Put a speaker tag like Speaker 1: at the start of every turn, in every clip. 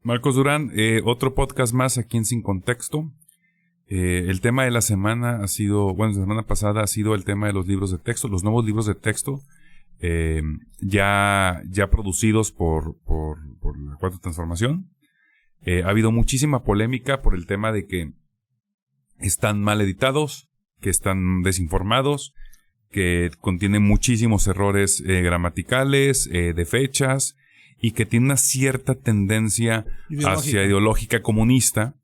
Speaker 1: Marcos Durán, otro podcast más aquí en Sin Contexto. El tema de la semana ha sido, la semana pasada ha sido el tema de los libros de texto, los nuevos libros de texto, ya producidos por la Cuarta Transformación. Ha habido muchísima polémica por el tema de que están mal editados, que están desinformados, que contienen muchísimos errores gramaticales, de fechas, y que tiene una cierta tendencia hacia ideológica comunista.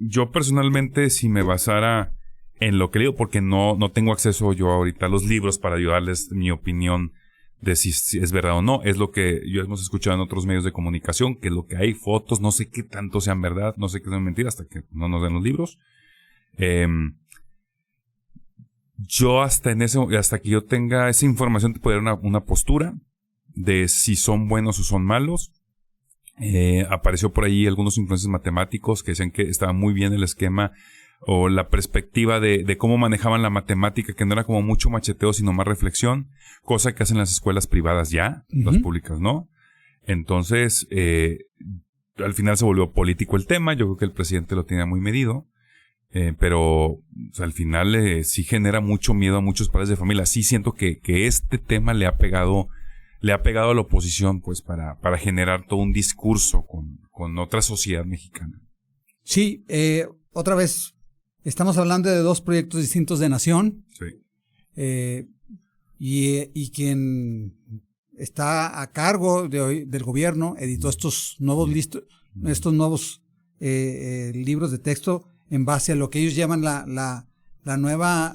Speaker 1: Yo personalmente, si me basara en lo que leo, porque no tengo acceso yo ahorita a los libros para ayudarles mi opinión de si es verdad o no, es lo que yo hemos escuchado en otros medios de comunicación, que lo que hay fotos, no sé qué tanto sean verdad, no sé qué sean mentiras hasta que no nos den los libros. Yo hasta que yo tenga esa información te puedo dar una postura de si son buenos o son malos. Apareció por ahí algunos influencers matemáticos que decían que estaba muy bien el esquema o la perspectiva de cómo manejaban la matemática, que no era como mucho macheteo, sino más reflexión, cosa que hacen las escuelas privadas ya, las públicas no. Entonces, al final se volvió político el tema. Yo creo que el presidente lo tenía muy medido, pero al final sí genera mucho miedo a muchos padres de familia. Sí siento que este tema le ha pegado a la oposición, pues, para generar todo un discurso con otra sociedad mexicana.
Speaker 2: Sí, otra vez, estamos hablando de dos proyectos distintos de nación.
Speaker 1: Sí.
Speaker 2: Y quien está a cargo del gobierno editó estos nuevos libros de texto en base a lo que ellos llaman la nueva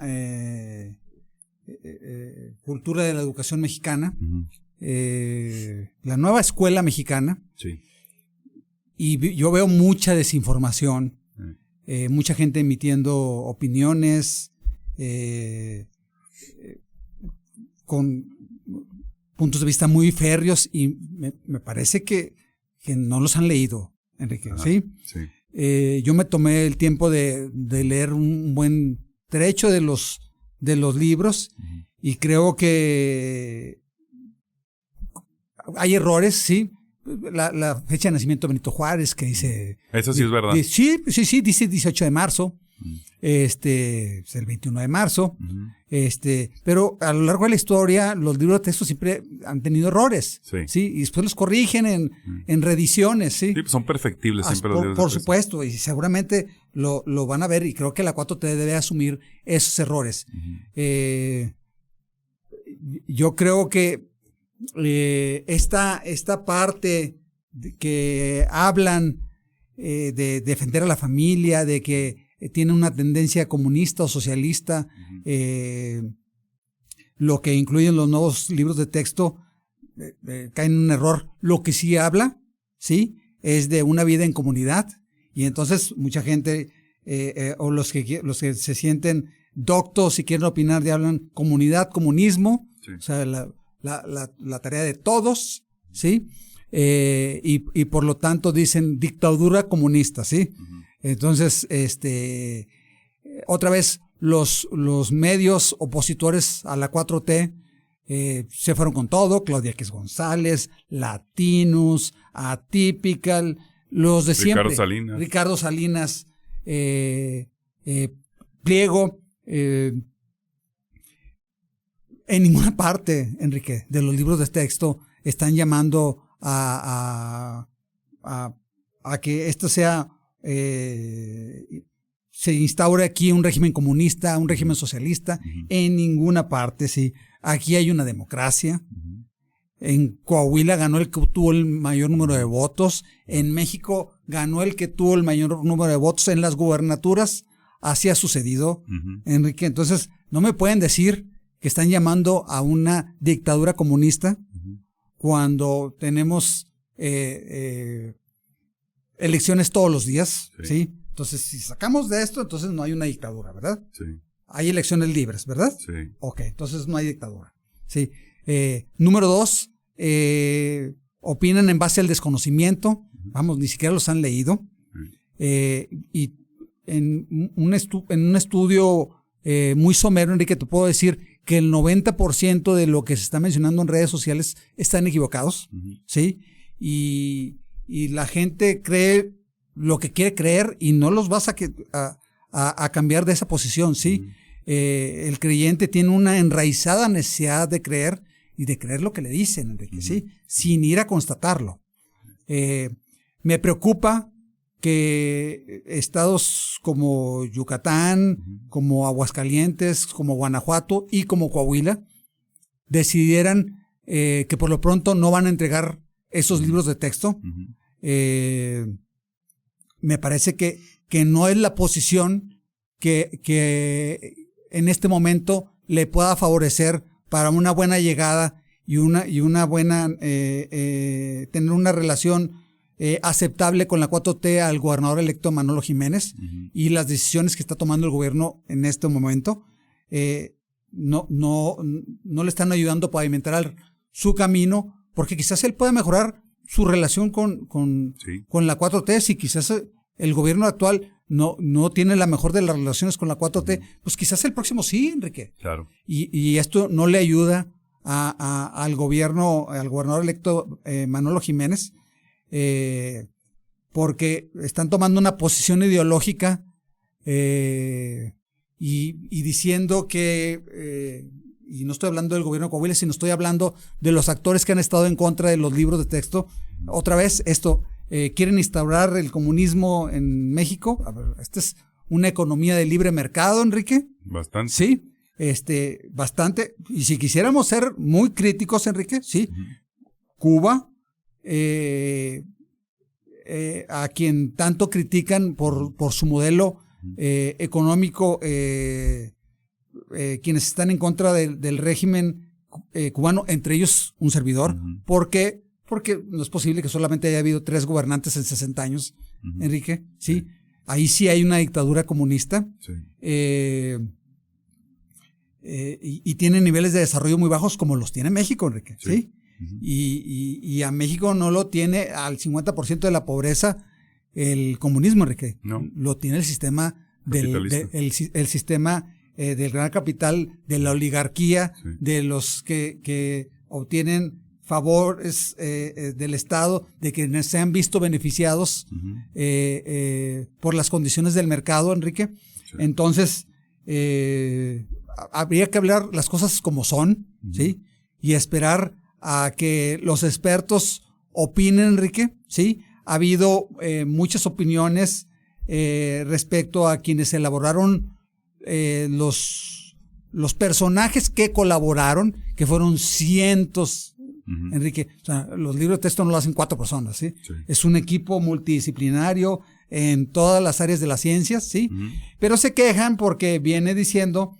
Speaker 2: cultura de la educación mexicana. La nueva escuela mexicana.
Speaker 1: Sí.
Speaker 2: Y yo veo mucha desinformación, mucha gente emitiendo opiniones con puntos de vista muy férreos, y me parece que no los han leído, Enrique. ¿Sí?
Speaker 1: Sí.
Speaker 2: Yo me tomé el tiempo de leer un buen trecho de los libros, y creo que hay errores, sí. La fecha de nacimiento de Benito Juárez, que dice...
Speaker 1: Eso sí es verdad.
Speaker 2: Sí, dice 18 de marzo. Es el 21 de marzo. Pero a lo largo de la historia, los libros de texto siempre han tenido errores. Sí. Y después los corrigen en reediciones, ¿sí? Sí,
Speaker 1: son perfectibles siempre los libros de texto.
Speaker 2: Por supuesto, y seguramente lo van a ver, y creo que la 4T debe asumir esos errores. Yo creo que esta parte que hablan de defender a la familia, de que tiene una tendencia comunista o socialista, lo que incluyen los nuevos libros de texto, caen en un error. Lo que sí habla, sí, es de una vida en comunidad, y entonces mucha gente o los que se sienten doctos y quieren opinar, hablan comunidad, comunismo, sí. O sea, la tarea de todos, ¿sí? Y por lo tanto dicen dictadura comunista, ¿sí? Entonces, otra vez, los medios opositores a la 4T se fueron con todo. Claudia X González, Latinus, Atypical, los de siempre. Ricardo Salinas, Pliego. En ninguna parte, Enrique, de los libros de texto están llamando a que esto sea, se instaure aquí un régimen comunista, un régimen socialista. En ninguna parte, sí. Aquí hay una democracia. En Coahuila ganó el que tuvo el mayor número de votos. En México ganó el que tuvo el mayor número de votos. En las gubernaturas así ha sucedido, Enrique. Entonces, no me pueden decir que están llamando a una dictadura comunista cuando tenemos elecciones todos los días, ¿sí? Entonces, si sacamos de esto, entonces no hay una dictadura, ¿verdad?
Speaker 1: Sí.
Speaker 2: Hay elecciones libres, ¿verdad?
Speaker 1: Sí.
Speaker 2: Ok, entonces no hay dictadura, ¿sí? Número 2, opinan en base al desconocimiento. Vamos, ni siquiera los han leído. Y en un estudio muy somero, Enrique, te puedo decir que el 90% de lo que se está mencionando en redes sociales están equivocados, ¿sí? y la gente cree lo que quiere creer y no los vas a cambiar de esa posición, ¿sí? El creyente tiene una enraizada necesidad de creer y de creer lo que le dicen, Enrique, ¿sí? Sin ir a constatarlo. Me preocupa que estados como Yucatán, como Aguascalientes, como Guanajuato y como Coahuila decidieran que por lo pronto no van a entregar esos libros de texto. Me parece que no es la posición que en este momento le pueda favorecer para una buena llegada y una buena tener una relación aceptable con la 4T al gobernador electo Manolo Jiménez y las decisiones que está tomando el gobierno en este momento no le están ayudando a pavimentar su camino, porque quizás él pueda mejorar su relación con la 4T. Si quizás el gobierno actual no tiene la mejor de las relaciones con la 4T, pues quizás el próximo sí, Enrique.
Speaker 1: Claro.
Speaker 2: Y esto no le ayuda al gobernador electo Manolo Jiménez, porque están tomando una posición ideológica y diciendo que, y no estoy hablando del gobierno de Coahuila, sino estoy hablando de los actores que han estado en contra de los libros de texto. Otra vez, quieren instaurar el comunismo en México. A ver, esta es una economía de libre mercado, Enrique.
Speaker 1: Bastante.
Speaker 2: Sí, bastante. Y si quisiéramos ser muy críticos, Enrique, sí. Cuba, a quien tanto critican por su modelo económico, quienes están en contra del régimen cubano, entre ellos un servidor, porque no es posible que solamente haya habido 3 gobernantes en 60 años, Enrique, ¿sí? Ahí sí hay una dictadura comunista, y tiene niveles de desarrollo muy bajos como los tiene México, Enrique, ¿sí? Y a México no lo tiene al 50% de la pobreza el comunismo, Enrique.
Speaker 1: No.
Speaker 2: Lo tiene el sistema el sistema del gran capital, de la oligarquía, de los que obtienen favores del Estado, de que se han visto beneficiados por las condiciones del mercado, Enrique. Entonces, habría que hablar las cosas como son, ¿sí? Y esperar a que los expertos opinen, Enrique, ¿sí? Ha habido muchas opiniones respecto a quienes elaboraron los personajes que colaboraron, que fueron cientos, Enrique. O sea, los libros de texto no lo hacen 4 personas, ¿sí? Es un equipo multidisciplinario en todas las áreas de las ciencias, ¿sí? Pero se quejan porque viene diciendo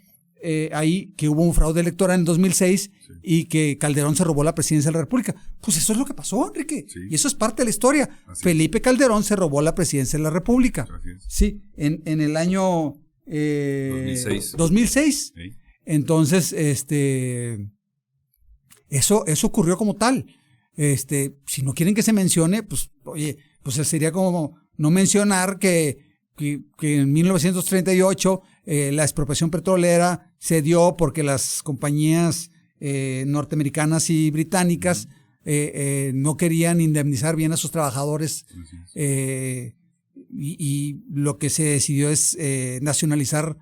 Speaker 2: ahí que hubo un fraude electoral en 2006 y que Calderón se robó la presidencia de la República. Pues eso es lo que pasó, Enrique. Y eso es parte de la historia. Felipe Calderón se robó la presidencia de la República. Sí, en el año 2006. Entonces, eso ocurrió como tal. Si no quieren que se mencione, pues, oye, pues sería como no mencionar que en 1938 la expropiación petrolera se dio porque las compañías norteamericanas y británicas no querían indemnizar bien a sus trabajadores, y lo que se decidió es nacionalizar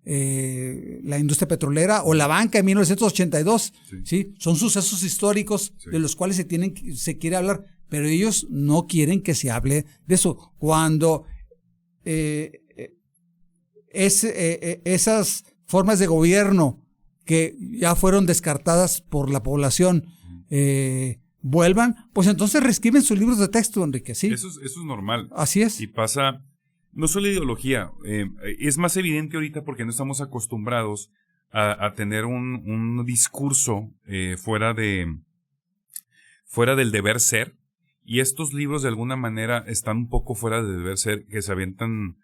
Speaker 2: la industria petrolera o la banca en 1982. ¿Sí? Son sucesos históricos de los cuales se quiere hablar, pero ellos no quieren que se hable de eso. Cuando esas formas de gobierno que ya fueron descartadas por la población vuelvan, pues entonces reescriben sus libros de texto, Enrique, ¿sí?
Speaker 1: Eso es normal.
Speaker 2: Así es.
Speaker 1: Y pasa, no solo ideología, es más evidente ahorita porque no estamos acostumbrados a tener un discurso fuera del deber ser, y estos libros de alguna manera están un poco fuera del deber ser, que se avientan,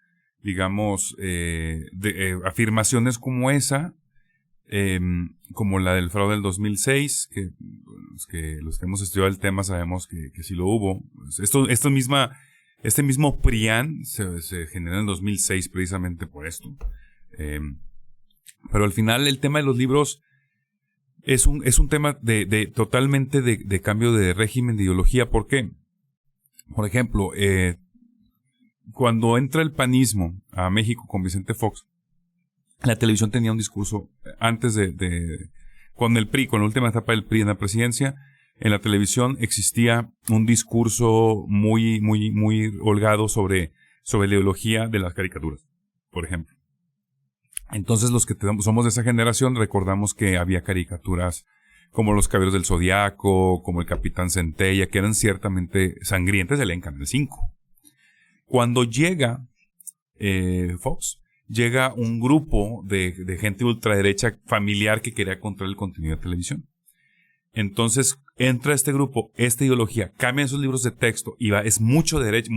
Speaker 1: digamos, afirmaciones como esa, como la del fraude del 2006, que los que hemos estudiado el tema sabemos que sí lo hubo. Este mismo PRIAN se generó en el 2006 precisamente por esto. Pero al final el tema de los libros, es un tema totalmente de cambio de régimen, de ideología. ¿Por qué? Por ejemplo, cuando entra el panismo a México con Vicente Fox, la televisión tenía un discurso antes con el PRI, con la última etapa del PRI en la presidencia. En la televisión existía un discurso muy, muy, muy holgado sobre la ideología de las caricaturas, por ejemplo. Entonces, los que somos de esa generación recordamos que había caricaturas como Los Caballeros del Zodiaco, como El Capitán Centella, que eran ciertamente sangrientas, en Canal 5. Cuando llega Fox, llega un grupo de gente ultraderecha familiar que quería controlar el contenido de televisión. Entonces entra este grupo, esta ideología, cambia esos libros de texto y es mucho derecho,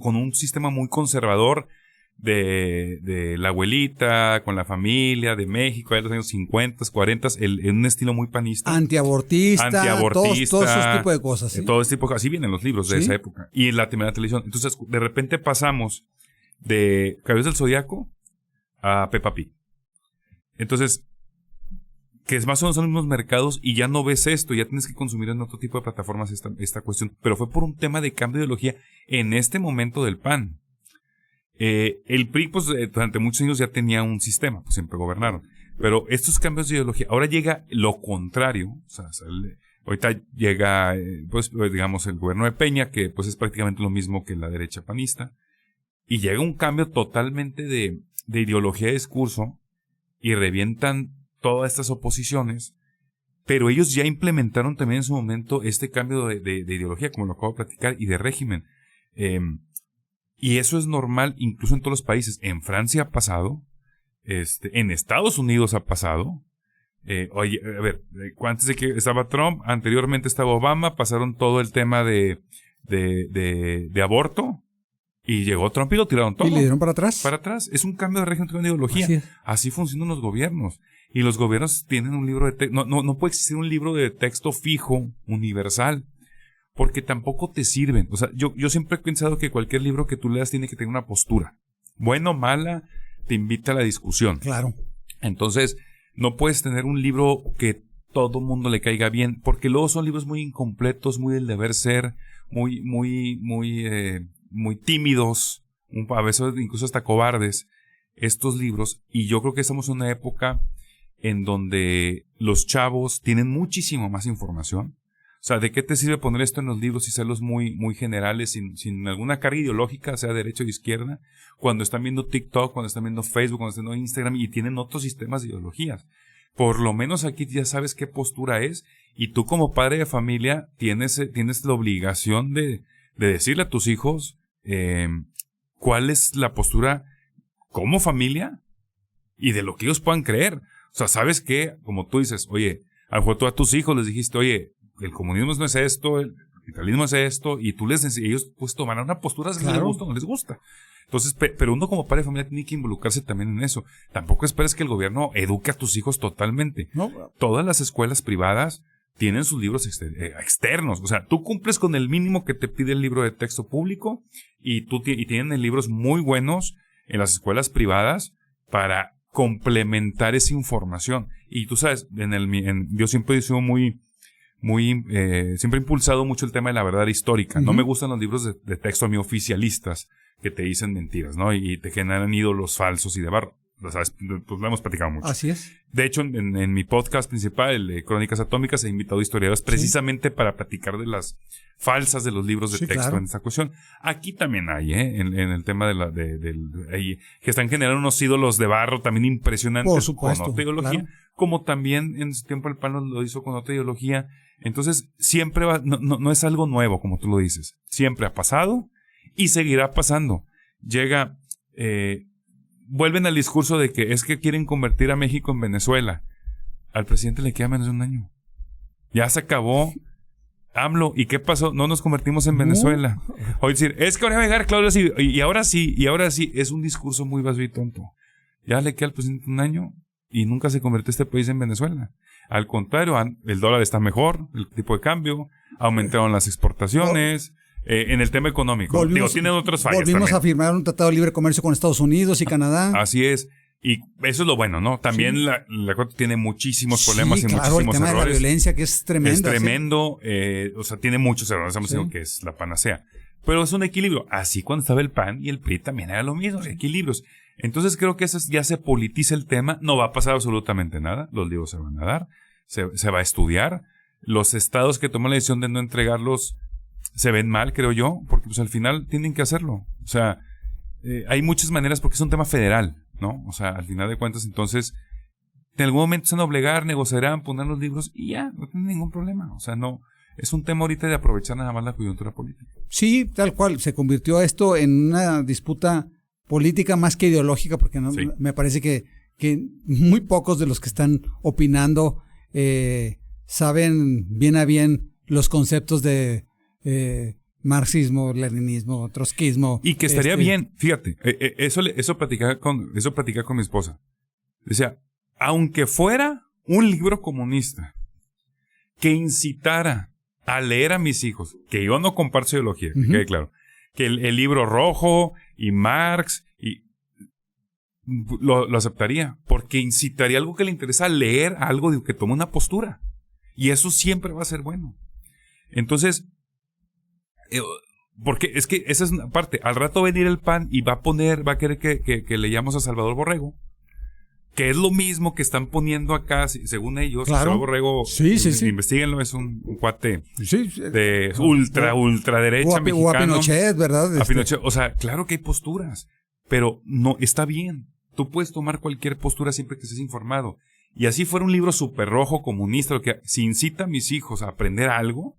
Speaker 1: con un sistema muy conservador de la abuelita, con la familia, de México, de los años 50, 40, en un estilo muy panista.
Speaker 2: Antiabortista, todos esos tipos de cosas. ¿Sí?
Speaker 1: Todo ese tipo de cosas. Así vienen los libros de esa época. Y en la televisión. Entonces, de repente pasamos de Caballeros del Zodiaco a Peppa Pig. Entonces, que es más o menos son los mismos mercados y ya no ves esto, ya tienes que consumir en otro tipo de plataformas esta cuestión. Pero fue por un tema de cambio de ideología en este momento del PAN. El PRI, pues, durante muchos años ya tenía un sistema, pues siempre gobernaron. Pero estos cambios de ideología, ahora llega lo contrario. O sea, ahorita llega, pues, digamos, el gobierno de Peña, que pues es prácticamente lo mismo que la derecha panista. Y llega un cambio totalmente de ideología de discurso y revientan todas estas oposiciones, pero ellos ya implementaron también en su momento este cambio de ideología, como lo acabo de platicar, y de régimen. Y eso es normal incluso en todos los países. En Francia ha pasado, en Estados Unidos ha pasado. Oye, a ver, antes de que estaba Trump, anteriormente estaba Obama, pasaron todo el tema de aborto. Y llegó Trump y lo tiraron todo.
Speaker 2: ¿Y le dieron para atrás?
Speaker 1: Para atrás. Es un cambio de régimen, de ideología. Así funcionan los gobiernos. Y los gobiernos tienen un libro de texto. No puede existir un libro de texto fijo, universal, porque tampoco te sirven. O sea, yo siempre he pensado que cualquier libro que tú leas tiene que tener una postura. Buena o mala, te invita a la discusión.
Speaker 2: Claro.
Speaker 1: Entonces, no puedes tener un libro que todo mundo le caiga bien, porque luego son libros muy incompletos, muy del deber ser, muy tímidos, a veces incluso hasta cobardes, estos libros. Y yo creo que estamos en una época en donde los chavos tienen muchísimo más información. O sea, ¿de qué te sirve poner esto en los libros y hacerlos muy, muy generales, sin alguna carga ideológica, sea derecha o izquierda, cuando están viendo TikTok, cuando están viendo Facebook, cuando están viendo Instagram y tienen otros sistemas de ideologías? Por lo menos aquí ya sabes qué postura es, y tú como padre de familia tienes la obligación de decirle a tus hijos cuál es la postura como familia y de lo que ellos puedan creer. O sea, sabes que, como tú dices, oye, a lo mejor tú a tus hijos les dijiste, oye, el comunismo no es esto, el capitalismo es esto, y tú ellos pues tomarán una postura si les gusta o no les gusta. Entonces, pero uno como padre de familia tiene que involucrarse también en eso. Tampoco esperes que el gobierno eduque a tus hijos totalmente. No. Todas las escuelas privadas tienen sus libros externos. O sea, tú cumples con el mínimo que te pide el libro de texto público y tienen libros muy buenos en las escuelas privadas para complementar esa información. Y tú sabes, yo siempre he sido siempre he impulsado mucho el tema de la verdad histórica. Uh-huh. No me gustan los libros de texto a mí oficialistas que te dicen mentiras, ¿no? Y te generan ídolos falsos y de barro. Lo sabes, pues lo hemos platicado mucho.
Speaker 2: Así es.
Speaker 1: De hecho, en mi podcast principal, Crónicas Atómicas, he invitado historiadores precisamente para platicar de las falsas de los libros de texto, claro, en esta cuestión. Aquí también hay, en el tema que están generando unos ídolos de barro también impresionantes.
Speaker 2: Por supuesto,
Speaker 1: con otra ideología, claro, como también en su tiempo el PAN lo hizo con otra ideología. Entonces, siempre no es algo nuevo, como tú lo dices. Siempre ha pasado y seguirá pasando. Vuelven al discurso de que es que quieren convertir a México en Venezuela. Al presidente le queda menos de un año. Ya se acabó AMLO. ¿Y qué pasó? No nos convertimos en Venezuela. O decir, es que ahora va a llegar Claudio así, y ahora sí. Es un discurso muy vaso y tonto. Ya le queda al presidente un año y nunca se convirtió este país en Venezuela. Al contrario, el dólar está mejor, el tipo de cambio, aumentaron las exportaciones. En el tema económico. Tienen otras fallas
Speaker 2: Volvimos
Speaker 1: también
Speaker 2: a firmar un tratado de libre comercio con Estados Unidos y Canadá.
Speaker 1: Así es. Y eso es lo bueno, ¿no? También
Speaker 2: Sí.
Speaker 1: la cuarta tiene muchísimos problemas y
Speaker 2: claro,
Speaker 1: muchísimos
Speaker 2: el tema
Speaker 1: errores.
Speaker 2: de la violencia que es tremendo.
Speaker 1: Es tremendo, o sea, tiene muchos errores. Estamos diciendo que es la panacea. Pero es un equilibrio. Así cuando estaba el PAN y el PRI también era lo mismo, equilibrios. Entonces creo que ya se politiza el tema. No va a pasar absolutamente nada. Los libros se van a dar. Se va a estudiar. Los estados que toman la decisión de no entregarlos se ven mal, creo yo, porque pues al final tienen que hacerlo. O sea, hay muchas maneras porque es un tema federal, ¿no? O sea, al final de cuentas, entonces, en algún momento se van a obligar, negociarán, poner los libros y ya, no tienen ningún problema. O sea, no, es un tema ahorita de aprovechar nada más la coyuntura política.
Speaker 2: Sí, tal cual. Se convirtió esto en una disputa política más que ideológica, porque no,
Speaker 1: Sí.
Speaker 2: me parece que muy pocos de los que están opinando saben bien a bien los conceptos de marxismo, leninismo, trotskismo.
Speaker 1: Y que estaría bien, fíjate, eso platicaba con mi esposa. Decía, aunque fuera un libro comunista que incitara a leer a mis hijos, que yo no comparto su ideología, que quede claro, que el libro rojo y Marx y lo aceptaría, porque incitaría algo que le interesa leer, algo que tome una postura, y eso siempre va a ser bueno. Entonces, porque es que esa es una parte. Al rato va a venir el PAN y va a querer que leamos a Salvador Borrego, que es lo mismo que están poniendo acá, según ellos.
Speaker 2: Claro.
Speaker 1: Salvador Borrego,
Speaker 2: Sí.
Speaker 1: investiguenlo, es un cuate
Speaker 2: Sí,
Speaker 1: de ultraderecha mexicano.
Speaker 2: O a Pinochet, ¿verdad?
Speaker 1: A Pinochet. O sea, claro que hay posturas, pero no está bien. Tú puedes tomar cualquier postura siempre que estés informado. Y así fuera un libro súper rojo, comunista, lo que si incita a mis hijos a aprender algo,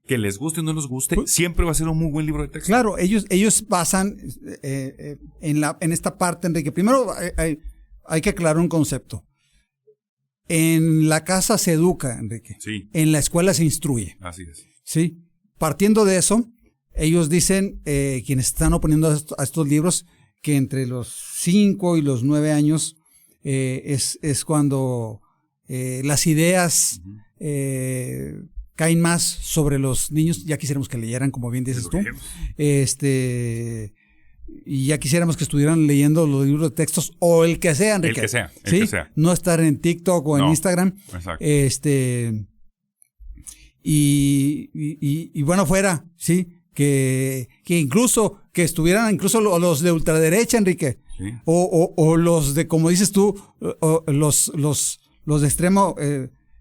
Speaker 1: que les guste o no les guste, siempre va a ser un muy buen libro de texto.
Speaker 2: Claro, ellos basan en esta parte, Enrique. Primero hay que aclarar un concepto. En la casa se educa, Enrique.
Speaker 1: Sí.
Speaker 2: En la escuela se instruye.
Speaker 1: Así es.
Speaker 2: Sí. Partiendo de eso, ellos dicen, quienes están oponiendo a estos libros, que entre los 5 y los 9 años es cuando las ideas caen más sobre los niños. Ya quisiéramos que leyeran, como bien dices tú. Y ya quisiéramos que estuvieran leyendo los libros de textos o el que sea, Enrique.
Speaker 1: El
Speaker 2: ¿sí?
Speaker 1: que sea.
Speaker 2: No estar en TikTok o en Instagram.
Speaker 1: Exacto.
Speaker 2: Y bueno, fuera, ¿sí? Que incluso, que estuvieran incluso los de ultraderecha, Enrique.
Speaker 1: Sí.
Speaker 2: O los de, como dices tú, los de extremo.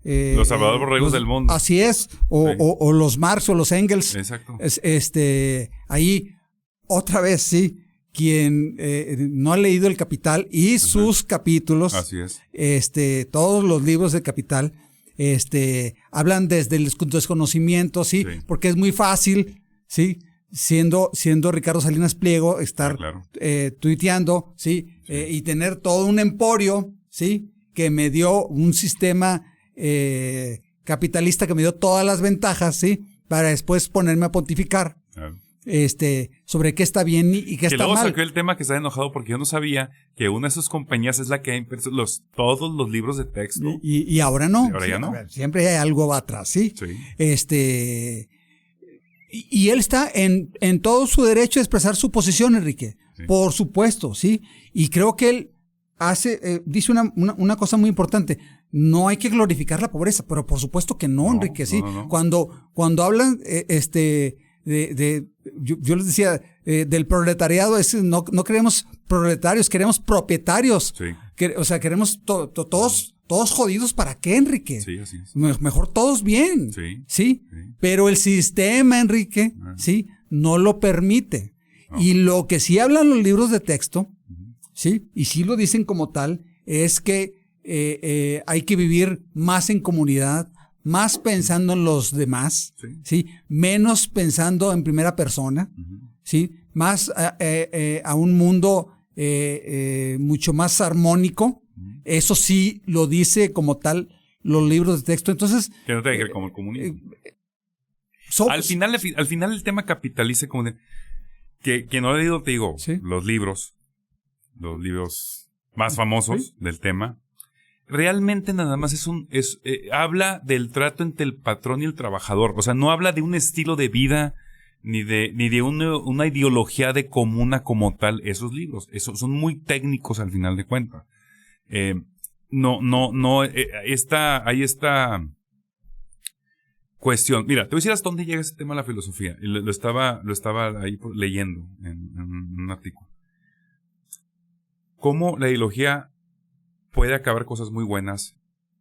Speaker 1: Los Salvador Borregos del mundo.
Speaker 2: Así es. O los Marx o los Engels.
Speaker 1: Exacto.
Speaker 2: Ahí, otra vez, sí. Quien no ha leído El Capital y sus capítulos.
Speaker 1: Así es.
Speaker 2: Todos los libros del Capital, hablan desde el desconocimiento, ¿sí? Porque es muy fácil, ¿sí? Siendo Ricardo Salinas Pliego, estar tuiteando, ¿sí? Y tener todo un emporio, ¿sí? Que me dio un sistema capitalista que me dio todas las ventajas, ¿sí? Para después ponerme a pontificar. Sobre qué está bien y qué está mal.
Speaker 1: Que luego sacó el tema que está enojado porque yo no sabía que una de sus compañías es la que ha impreso todos los libros de texto.
Speaker 2: Y ahora no.
Speaker 1: Y ahora ya no.
Speaker 2: Ver, siempre hay algo atrás, ¿sí?
Speaker 1: Sí.
Speaker 2: Y él está en todo su derecho de expresar su posición, Enrique. Sí. Por supuesto, ¿sí? Y creo que él dice una cosa muy importante. No hay que glorificar la pobreza, pero por supuesto que no, Enrique, ¿sí?
Speaker 1: No.
Speaker 2: Cuando hablan, yo les decía, del proletariado, no queremos proletarios, queremos propietarios.
Speaker 1: Sí.
Speaker 2: O sea, queremos todos jodidos, ¿para qué, Enrique?
Speaker 1: Sí, así es.
Speaker 2: Mejor todos bien.
Speaker 1: Sí.
Speaker 2: Pero el sistema, Enrique, ¿sí? No lo permite. No. Y lo que sí hablan los libros de texto, ¿sí? Y sí lo dicen como tal, es que hay que vivir más en comunidad, más pensando en los demás, ¿sí? Menos pensando en primera persona, ¿sí? Más a un mundo mucho más armónico. Eso sí lo dice como tal los libros de texto. Entonces,
Speaker 1: que no tiene que ver como el comunismo. Al final el tema capitalista, como que no he leído, te digo, los libros más famosos del tema. Realmente nada más habla del trato entre el patrón y el trabajador. O sea, no habla de un estilo de vida ni de una ideología de comuna como tal. Esos libros son muy técnicos al final de cuentas. Hay esta cuestión. Mira, te voy a decir hasta dónde llega ese tema de la filosofía. Y lo estaba ahí leyendo en un artículo. Cómo la ideología puede acabar cosas muy buenas,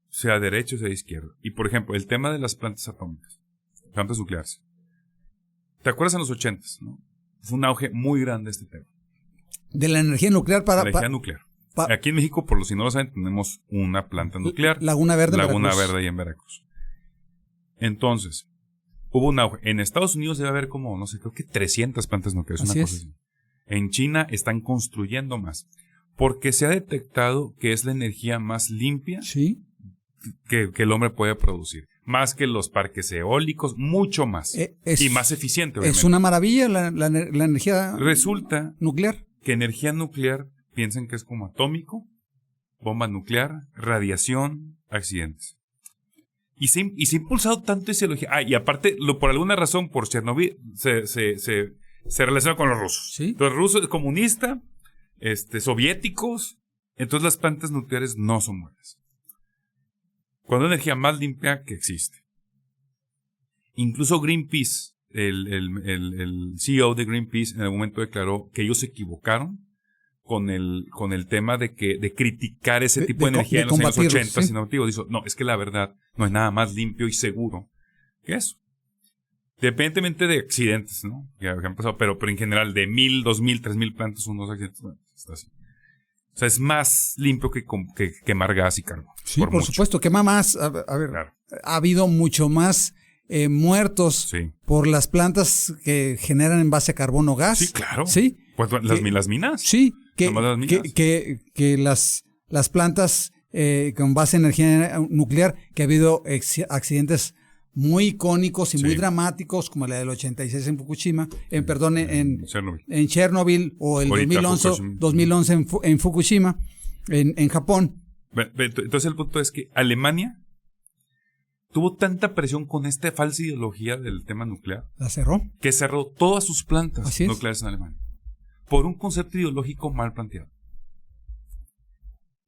Speaker 1: sea derecha o sea izquierda. Y por ejemplo, el tema de las plantas atómicas, plantas nucleares. ¿Te acuerdas en los 80s, no? Fue un auge muy grande este tema.
Speaker 2: De la energía nuclear para...
Speaker 1: La energía nuclear. Aquí en México, por los si no lo saben, tenemos una planta nuclear.
Speaker 2: Laguna Verde
Speaker 1: ahí en Veracruz. Entonces, hubo un auge. En Estados Unidos debe haber como, no sé, creo que 300 plantas nucleares. Una cosa así. En China están construyendo más. Porque se ha detectado que es la energía más limpia que el hombre puede producir. Más que los parques eólicos, mucho más. Y más eficiente, obviamente.
Speaker 2: Es una maravilla la energía
Speaker 1: nuclear. Que energía nuclear, piensen que es como atómico, bomba nuclear, radiación, accidentes. Y se ha impulsado tanto esa ideología. Y aparte, por alguna razón, por Chernobyl, se relaciona con los rusos.
Speaker 2: ¿Sí?
Speaker 1: Los rusos comunistas, soviéticos, entonces las plantas nucleares no son buenas. Cuando hay energía más limpia que existe. Incluso Greenpeace, el CEO de Greenpeace en algún momento declaró que ellos se equivocaron con el tema de criticar ese tipo de energía en los años 80 y 90. Dijo, no, es que la verdad no es nada más limpio y seguro que eso. Dependientemente de accidentes, ¿no? Que han pasado, pero en general de 1,000, 2,000, 3,000 plantas, unos accidentes, bueno, está así. O sea, es más limpio que quemar gas y carbón.
Speaker 2: Sí, por supuesto, quema más. A ver, claro. Ha habido mucho más muertos por las plantas que generan en base a carbón o gas.
Speaker 1: Sí, claro.
Speaker 2: Sí.
Speaker 1: Pues las minas.
Speaker 2: Sí, que las plantas con base en energía nuclear, que ha habido accidentes muy icónicos y muy dramáticos, como la del 86 en Fukushima, en Chernobyl, o el 2011 en Fukushima, en Japón.
Speaker 1: Entonces el punto es que Alemania tuvo tanta presión con esta falsa ideología del tema nuclear.
Speaker 2: ¿La cerró?
Speaker 1: Que cerró todas sus plantas nucleares en Alemania. Por un concepto ideológico mal planteado.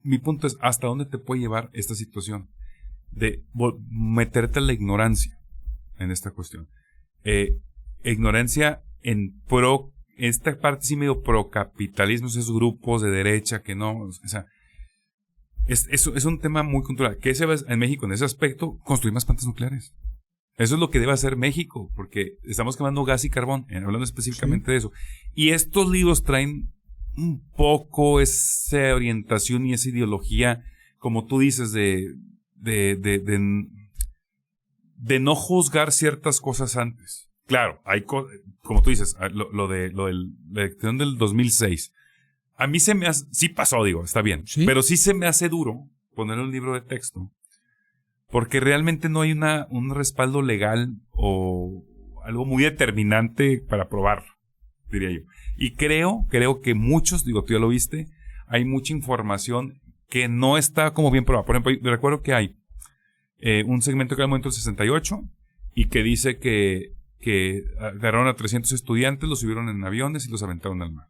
Speaker 1: Mi punto es, ¿hasta dónde te puede llevar esta situación? De meterte a la ignorancia en esta cuestión. Ignorancia esta parte sí medio procapitalismo, esos grupos de derecha que no, o sea, es un tema muy cultural. ¿Qué se ve en México en ese aspecto? Construir más plantas nucleares. Eso es lo que debe hacer México, porque estamos quemando gas y carbón, hablando específicamente de eso. Y estos libros traen un poco esa orientación y esa ideología, como tú dices, de no juzgar ciertas cosas antes. Claro, hay como tú dices, lo de la elección del 2006. A mí se me hace, sí pasó, está bien, pero sí se me hace duro poner un libro de texto, porque realmente no hay un respaldo legal o algo muy determinante para probar, diría yo. Y creo que muchos, tú ya lo viste, hay mucha información que no está como bien probada. Por ejemplo, yo recuerdo que hay un segmento que era el momento del 68 y que dice que agarraron a 300 estudiantes, los subieron en aviones y los aventaron al mar.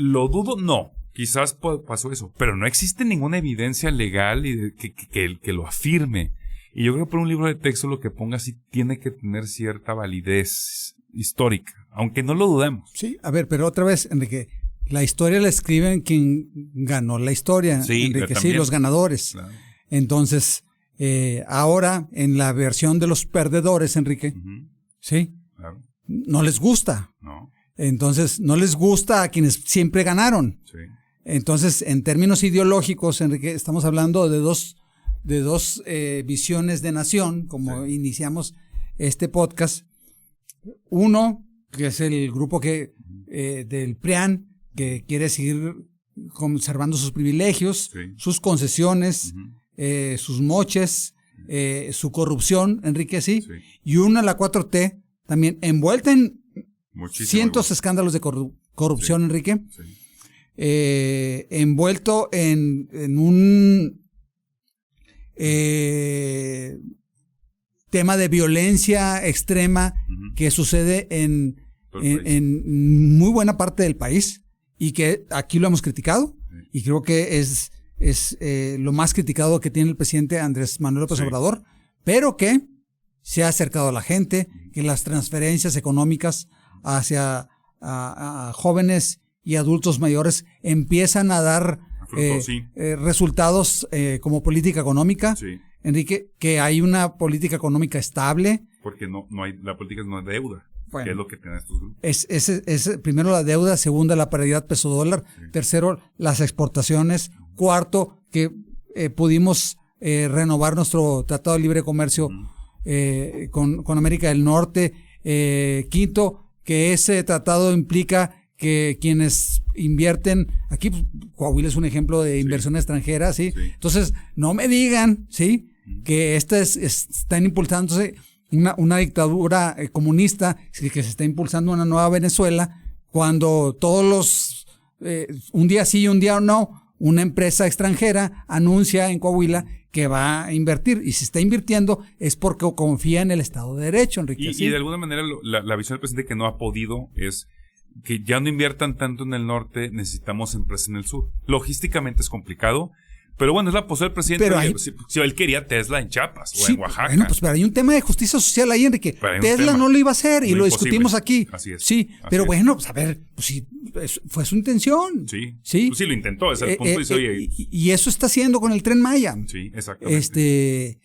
Speaker 1: Lo dudo, no. Quizás pasó eso, pero no existe ninguna evidencia legal y que lo afirme. Y yo creo que por un libro de texto lo que ponga sí tiene que tener cierta validez histórica, aunque no lo dudemos.
Speaker 2: Sí, a ver, pero otra vez, Enrique, la historia la escriben quien ganó la historia, Enrique, sí, los ganadores. Claro. Entonces, ahora en la versión de los perdedores, Enrique, ¿sí? Claro. No les gusta. No. Entonces, no les gusta a quienes siempre ganaron. Sí. Entonces, en términos ideológicos, Enrique, estamos hablando de dos visiones de nación, como iniciamos este podcast. Uno, que es el grupo del PRIAN, que quiere seguir conservando sus privilegios, sus concesiones, sus moches, su corrupción, Enrique, sí. Y una, la 4T, también envuelta en cientos de escándalos de corrupción, Enrique. Sí. Envuelto en un tema de violencia extrema que sucede en muy buena parte del país y que aquí lo hemos criticado. Sí. Y creo que es lo más criticado que tiene el presidente Andrés Manuel López Obrador, pero que se ha acercado a la gente, que las transferencias económicas hacia a jóvenes y adultos mayores empiezan a dar resultados como política económica.
Speaker 1: Sí.
Speaker 2: Enrique, que hay una política económica estable.
Speaker 1: Porque no hay, la política no es deuda, bueno, que es lo que tienen estos grupos.
Speaker 2: Es primero la deuda, segunda la paridad peso-dólar, tercero las exportaciones, cuarto que pudimos renovar nuestro Tratado de Libre Comercio con América del Norte, quinto que ese tratado implica que quienes invierten, aquí pues, Coahuila es un ejemplo de inversión extranjera, ¿sí? Entonces, no me digan, ¿sí? Que están impulsándose una dictadura comunista, que se está impulsando una nueva Venezuela, cuando todos los, un día sí y un día no, una empresa extranjera anuncia en Coahuila que va a invertir, y si está invirtiendo es porque confía en el Estado de Derecho, Enrique.
Speaker 1: Y de alguna manera la visión del presidente que no ha podido es que ya no inviertan tanto en el norte, necesitamos empresas en el sur. Logísticamente es complicado, pero bueno, es la postura del presidente. Pero si él quería Tesla en Chiapas o en Oaxaca.
Speaker 2: Bueno, pues pero hay un tema de justicia social ahí, Enrique. Tesla no lo iba a hacer y lo discutimos aquí.
Speaker 1: Así es.
Speaker 2: Sí, pero bueno, pues a ver, pues sí, fue su intención.
Speaker 1: Sí.
Speaker 2: Sí,
Speaker 1: pues sí lo intentó, ese es el punto.
Speaker 2: Y eso está haciendo con el Tren Maya.
Speaker 1: Sí, exactamente.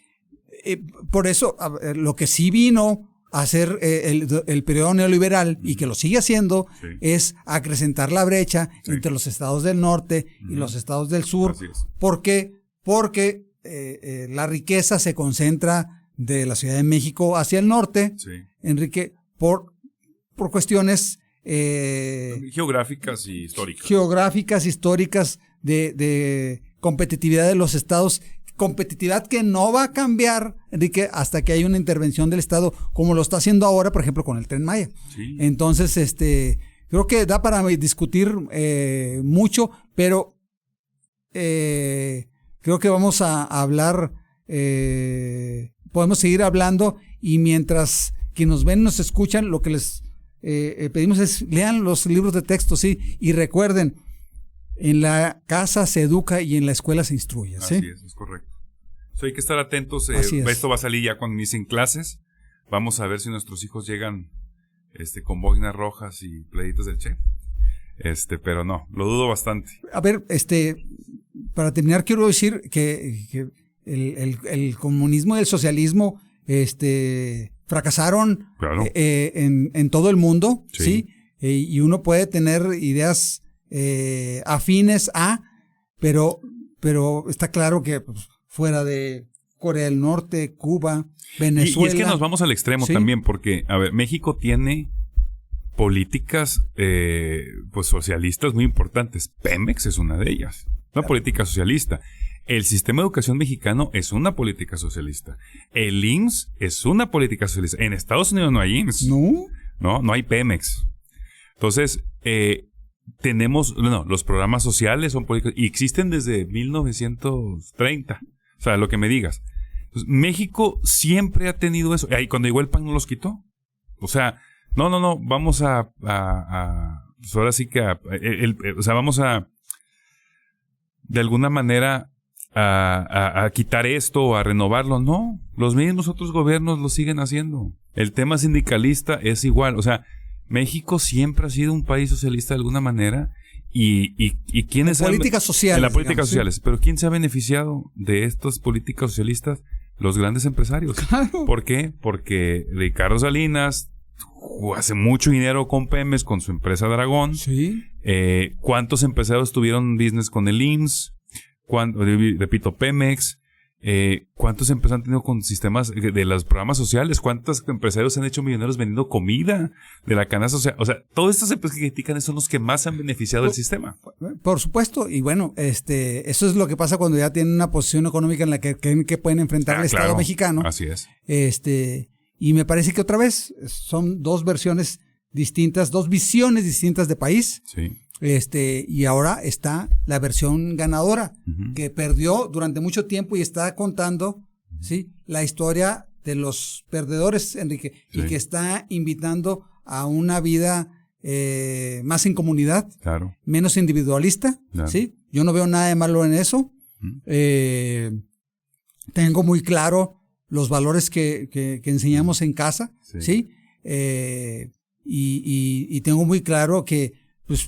Speaker 2: Por eso, lo que sí vino a hacer el periodo neoliberal, y que lo sigue haciendo, es acrecentar la brecha entre los estados del norte y los estados del sur. ¿Por qué? Porque la riqueza se concentra de la Ciudad de México hacia el norte, Enrique, por cuestiones
Speaker 1: geográficas y históricas.
Speaker 2: Geográficas, históricas, de competitividad de los estados. Competitividad que no va a cambiar, Enrique, hasta que haya una intervención del Estado, como lo está haciendo ahora, por ejemplo, con el Tren Maya.
Speaker 1: Sí.
Speaker 2: Entonces, creo que da para discutir mucho, pero creo que vamos a hablar, podemos seguir hablando, y mientras que nos ven, nos escuchan, lo que les pedimos es lean los libros de texto, sí, y recuerden, en la casa se educa y en la escuela se instruye, ¿sí?
Speaker 1: Así es correcto. Hay que estar atentos. Esto va a salir ya cuando inicien clases. Vamos a ver si nuestros hijos llegan con boinas rojas y playitas del Che. Pero no, lo dudo bastante.
Speaker 2: A ver, para terminar, quiero decir que el comunismo y el socialismo fracasaron, claro, en todo el mundo, ¿sí? Y uno puede tener ideas afines a, pero está claro que pues, fuera de Corea del Norte, Cuba, Venezuela.
Speaker 1: Y es que nos vamos al extremo también, porque, a ver, México tiene políticas pues socialistas muy importantes. Pemex es una de ellas, una política socialista. El sistema de educación mexicano es una política socialista. El IMSS es una política socialista. En Estados Unidos no hay IMSS. No hay Pemex. Entonces, tenemos, los programas sociales son políticos y existen desde 1930. O sea, lo que me digas. Pues, México siempre ha tenido eso. Y cuando llegó el PAN no los quitó. O sea, no, vamos pues ahora sí que vamos a de alguna manera a quitar esto o a renovarlo. No, los mismos otros gobiernos lo siguen haciendo. El tema sindicalista es igual. O sea, México siempre ha sido un país socialista de alguna manera y ¿quiénes
Speaker 2: en políticas sociales?
Speaker 1: En las políticas sociales. Pero ¿quién se ha beneficiado de estas políticas socialistas? Los grandes empresarios.
Speaker 2: Claro.
Speaker 1: ¿Por qué? Porque Ricardo Salinas hace mucho dinero con Pemex, con su empresa Dragón.
Speaker 2: Sí.
Speaker 1: ¿Cuántos empresarios tuvieron business con el IMSS? Repito, Pemex. ¿Cuántos empresarios han tenido con sistemas de los programas sociales? ¿Cuántos empresarios se han hecho millonarios vendiendo comida de la canasta social? O sea, todas estas empresas que critican son los que más han beneficiado del sistema.
Speaker 2: Por supuesto, y bueno, eso es lo que pasa cuando ya tienen una posición económica en la que creen que pueden enfrentar al Estado mexicano.
Speaker 1: Así es.
Speaker 2: Y me parece que otra vez son dos versiones distintas, dos visiones distintas de país.
Speaker 1: Sí.
Speaker 2: Y ahora está la versión ganadora, que perdió durante mucho tiempo y está contando, ¿sí?, la historia de los perdedores, Enrique, y que está invitando a una vida más en comunidad,
Speaker 1: Claro.
Speaker 2: menos individualista,
Speaker 1: Claro.
Speaker 2: ¿sí? Yo no veo nada de malo en eso. Tengo muy claro los valores que enseñamos en casa,
Speaker 1: Sí.
Speaker 2: ¿sí? Y tengo muy claro que, pues,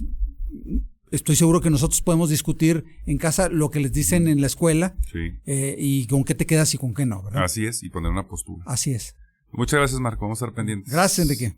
Speaker 2: estoy seguro que nosotros podemos discutir en casa lo que les dicen en la escuela,
Speaker 1: Sí.
Speaker 2: y con qué te quedas y con qué no, ¿verdad?
Speaker 1: Así es, y poner una postura.
Speaker 2: Así es.
Speaker 1: Muchas gracias, Marco. Vamos a estar pendientes.
Speaker 2: Gracias, Enrique.